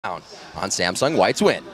on Samsung White's win.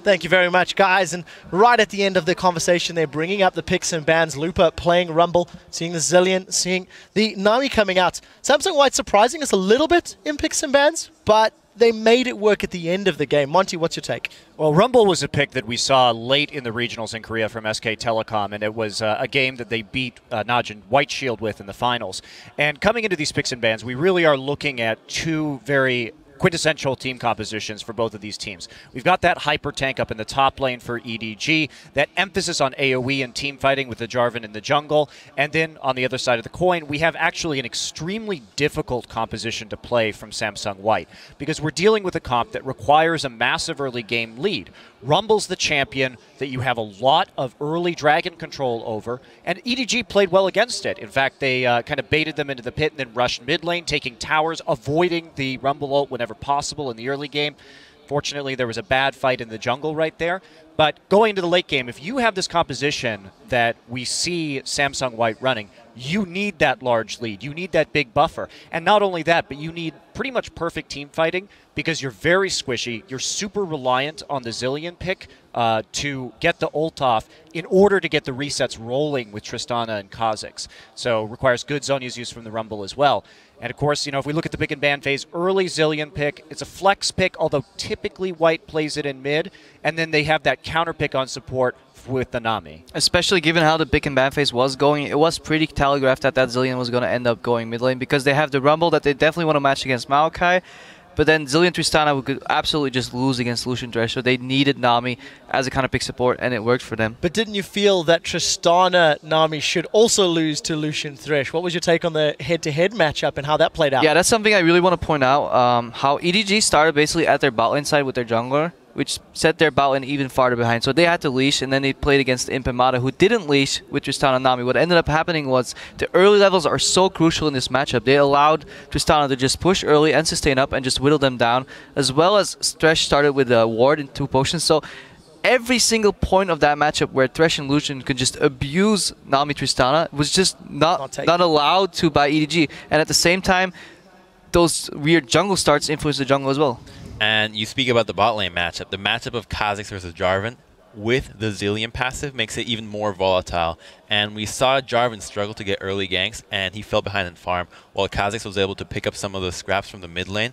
Thank you very much, guys. And right at the end of the conversation, they're bringing up the picks and bans. Looper playing Rumble, seeing the Zillion, seeing the Nami coming out. Samsung White surprising us a little bit in picks and bans, but they made it work at the end of the game. Monty, what's your take? Well, Rumble was a pick that we saw late in the regionals in Korea from SK Telecom, and it was a game that they beat Najin White Shield with in the finals. And coming into these picks and bans, we really are looking at two very quintessential team compositions for both of these teams. We've got that hyper tank up in the top lane for EDG, that emphasis on AoE and team fighting with the Jarvan in the jungle, and then on the other side of the coin, we have actually an extremely difficult composition to play from Samsung White, because we're dealing with a comp that requires a massive early game lead. Rumble's the champion that you have a lot of early dragon control over, and EDG played well against it. In fact, they kind of baited them into the pit and then rushed mid lane, taking towers, avoiding the Rumble ult whenever possible in the early game. Fortunately, there was a bad fight in the jungle right there. But going into the late game, if you have this composition that we see Samsung White running, you need that large lead. You need that big buffer. And not only that, but you need pretty much perfect team fighting because you're very squishy. You're super reliant on the Zillion pick to get the ult off in order to get the resets rolling with Tristana and Kha'Zix. So requires good Zhonya's use from the Rumble as well. And of course, if we look at the pick and ban phase, early Zillion pick, it's a flex pick, although typically White plays it in mid, and then they have that counter pick on support with the Nami. Especially given how the pick and ban phase was going, it was pretty telegraphed that Zillion was going to end up going mid lane because they have the Rumble that they definitely want to match against Maokai. But then Zillion Tristana could absolutely just lose against Lucian Thresh, so they needed Nami as a kind of pick support, and it worked for them. But didn't you feel that Tristana Nami should also lose to Lucian Thresh? What was your take on the head-to-head matchup and how that played out? Yeah, that's something I really want to point out. How EDG started basically at their bot lane side with their jungler, which set their bot lane even farther behind. So they had to leash, and then they played against Imp and Mata, who didn't leash with Tristana and Nami. What ended up happening was the early levels are so crucial in this matchup. They allowed Tristana to just push early and sustain up and just whittle them down, as well as Thresh started with a ward and 2 potions. So every single point of that matchup where Thresh and Lucian could just abuse Nami Tristana was just not allowed to by EDG. And at the same time, those weird jungle starts influence the jungle as well. And you speak about the bot lane matchup. The matchup of Kha'Zix versus Jarvan with the Zillion passive makes it even more volatile. And we saw Jarvan struggle to get early ganks, and he fell behind in farm, while Kha'Zix was able to pick up some of the scraps from the mid lane.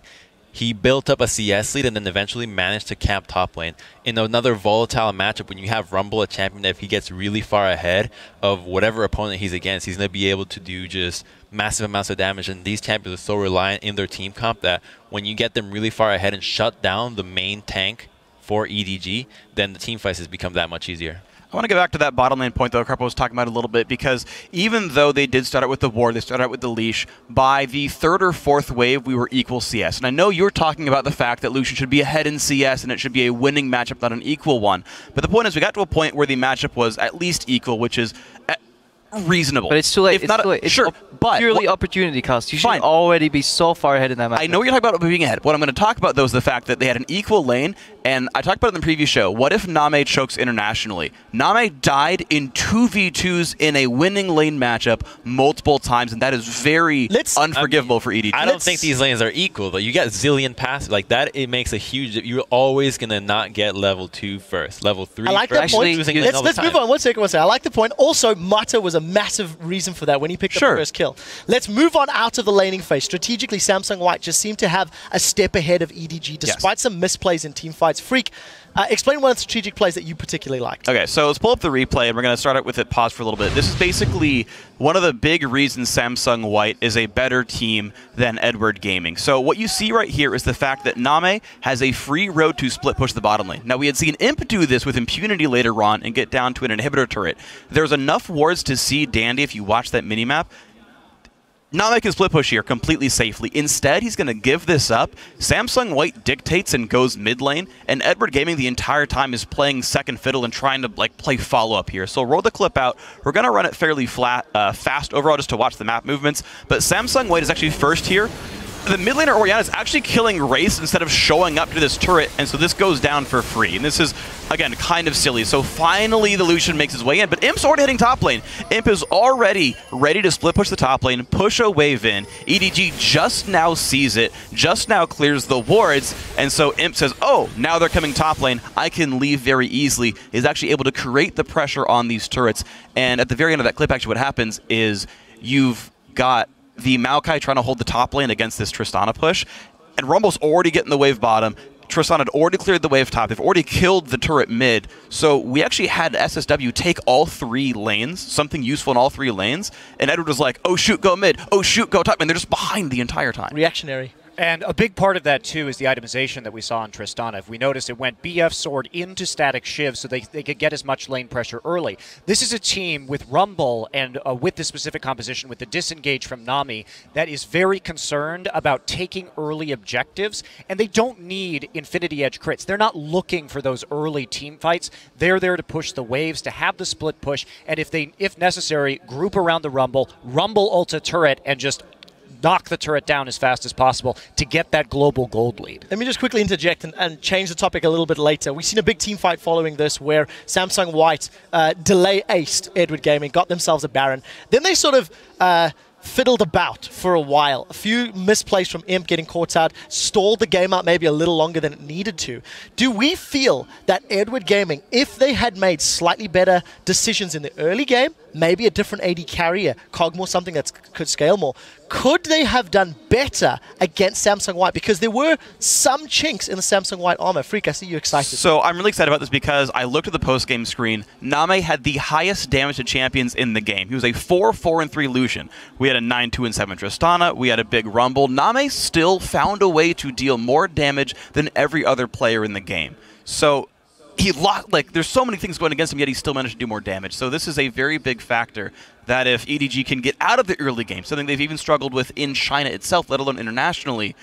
He built up a CS lead and then eventually managed to camp top lane. In another volatile matchup, when you have Rumble, a champion that if he gets really far ahead of whatever opponent he's against, he's going to be able to do just massive amounts of damage. And these champions are so reliant in their team comp that when you get them really far ahead and shut down the main tank for EDG, then the team fights has become that much easier. I want to get back to that bottom lane point, though, Karpo was talking about a little bit, because even though they did start out with the ward, they started out with the leash, by the 3rd or 4th wave, we were equal CS. And I know you're talking about the fact that Lucian should be ahead in CS, and it should be a winning matchup, not an equal one. But the point is, we got to a point where the matchup was at least equal, which is reasonable. But it's too late. It's too late. Sure, but purely opportunity cost. You should already be so far ahead in that match. I know you're talking about being ahead. What I'm going to talk about, though, is the fact that they had an equal lane, and I talked about it in the previous show. What if Name chokes internationally? Name died in 2v2s in a winning lane matchup multiple times, and that is very unforgivable for EDG. I don't think these lanes are equal, though. You got Zillion passive. Like that, it makes a huge... You're always going to not get level 2 first. Level 3 I like that point. Let's move on. One second. I like the point. Also, Mata was a massive reason for that when he picked up the first kill. Let's move on out of the laning phase. Strategically, Samsung White just seemed to have a step ahead of EDG despite some misplays in team fights. Freak, explain one of the strategic plays that you particularly liked. Okay, so let's pull up the replay, and we're going to start out with it, pause for a little bit. This is basically one of the big reasons Samsung White is a better team than Edward Gaming. So what you see right here is the fact that Name has a free road to split push the bottom lane. Now, we had seen Imp do this with impunity later on and get down to an inhibitor turret. There's enough wards to see Dandy if you watch that minimap. Name can split push here completely safely. Instead, he's going to give this up. Samsung White dictates and goes mid lane, and Edward Gaming the entire time is playing second fiddle and trying to play follow-up here. So roll the clip out. We're going to run it fairly fast overall just to watch the map movements, but Samsung White is actually first here. the mid laner Orianna is actually killing Wraith instead of showing up to this turret, and so this goes down for free. And this is, again, kind of silly. So finally the Lucian makes his way in, but Imp's already heading top lane. Imp is already ready to split push the top lane, push a wave in. EDG just now sees it, just now clears the wards, and so Imp says, oh, now they're coming top lane. I can leave very easily. Is actually able to create the pressure on these turrets. And at the very end of that clip, actually what happens is you've got the Maokai trying to hold the top lane against this Tristana push, and Rumble's already getting the wave bottom. Tristana had already cleared the wave top. They've already killed the turret mid. So we actually had SSW take all 3 lanes, something useful in all 3 lanes, and Edward was like, oh shoot, go mid, oh shoot, go top, and they're just behind the entire time. Reactionary. And a big part of that, too, is the itemization that we saw on Tristana. If we noticed, it went BF Sword into static Shiv so they could get as much lane pressure early. This is a team with Rumble and with this specific composition, with the disengage from Nami, that is very concerned about taking early objectives, and they don't need Infinity Edge crits. They're not looking for those early team fights. They're there to push the waves, to have the split push, and if necessary, group around the Rumble ult a turret, and just knock the turret down as fast as possible to get that global gold lead. Let me just quickly interject and change the topic a little bit later. We've seen a big team fight following this where Samsung White delay aced Edward Gaming, got themselves a Baron. Then they sort of fiddled about for a while. A few misplays from Imp getting caught out, stalled the game out maybe a little longer than it needed to. Do we feel that Edward Gaming, if they had made slightly better decisions in the early game, maybe a different AD carrier, Cogmore, something that could scale more, could they have done better against Samsung White? Because there were some chinks in the Samsung White armor. Freak, I see you excited. So I'm really excited about this because I looked at the post-game screen. Name had the highest damage to champions in the game. He was a 4-4-3 Lucian. We had a 9-2-7 Tristana. We had a big Rumble. Name still found a way to deal more damage than every other player in the game. So he lost, like, there's so many things going against him, yet he still managed to do more damage. So this is a very big factor that if EDG can get out of the early game, something they've even struggled with in China itself, let alone internationally,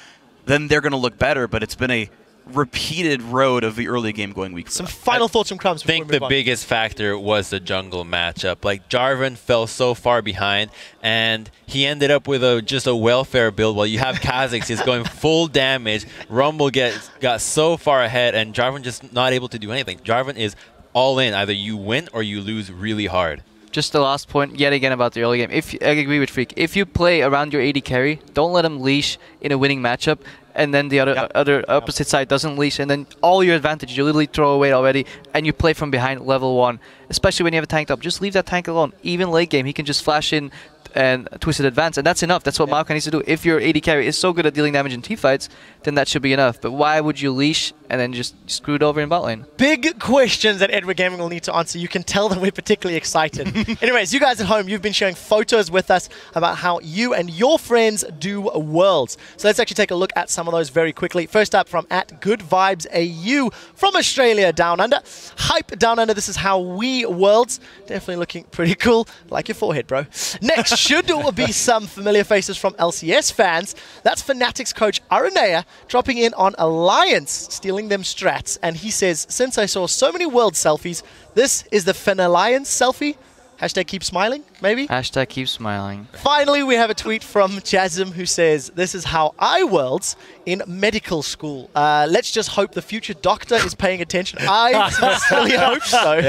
then they're going to look better. But it's been a repeated road of the early game going weak. Some final thoughts from Crumbs. I think the biggest factor was the jungle matchup. Like, Jarvan fell so far behind, and he ended up with just a welfare build while you have Kha'Zix is going full damage. Rumble got so far ahead, and Jarvan just not able to do anything. Jarvan is all in. Either you win or you lose really hard. Just the last point, yet again, about the early game. I agree with Freak. If you play around your AD carry, don't let him leash in a winning matchup, and then the other opposite side doesn't leash, and then all your advantage you literally throw away already, and you play from behind level 1. Especially when you have a tank top, just leave that tank alone. Even late game, he can just flash in and Twisted Advance, and that's enough. That's what Maokai needs to do. If your AD carry is so good at dealing damage in teamfights, then that should be enough. But why would you leash and then just screw it over in bot lane? Big questions that Edward Gaming will need to answer. You can tell that we're particularly excited. Anyways, you guys at home, you've been sharing photos with us about how you and your friends do Worlds. So let's actually take a look at some of those very quickly. First up from @GoodVibesAU from Australia Down Under. Hype Down Under, this is how we Worlds. Definitely looking pretty cool. Like your forehead, bro. Next should be some familiar faces from LCS fans. That's Fnatic's coach Aranea dropping in on Alliance, stealing them strats. And he says, since I saw so many World selfies, this is the Alliance selfie. Hashtag keep smiling, maybe? Hashtag keep smiling. Finally, we have a tweet from Jasm who says, this is how I Worlds in medical school. Let's just hope the future doctor is paying attention. I sincerely hope so,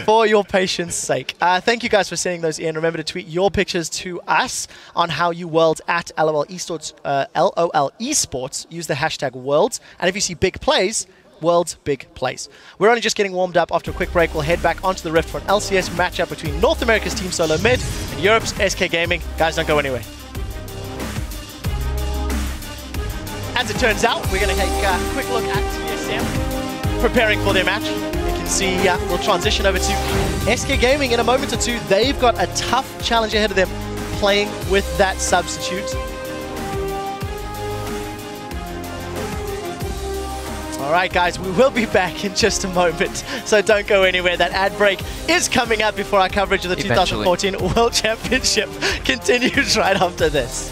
for your patience' sake. Thank you guys for sending those in. Remember to tweet your pictures to us on how you Worlds at LOL Esports, LOL Esports. Use the hashtag Worlds. And if you see big plays, World's big place. We're only just getting warmed up. After a quick break, we'll head back onto the Rift for an LCS matchup between North America's Team Solo Mid and Europe's SK Gaming. Guys, don't go anywhere. As it turns out, we're going to take a quick look at TSM preparing for their match. You can see we'll transition over to SK Gaming in a moment or two. They've got a tough challenge ahead of them playing with that substitute. Alright guys, we will be back in just a moment, so don't go anywhere. That ad break is coming up before our coverage of the 2014 World Championship continues right after this.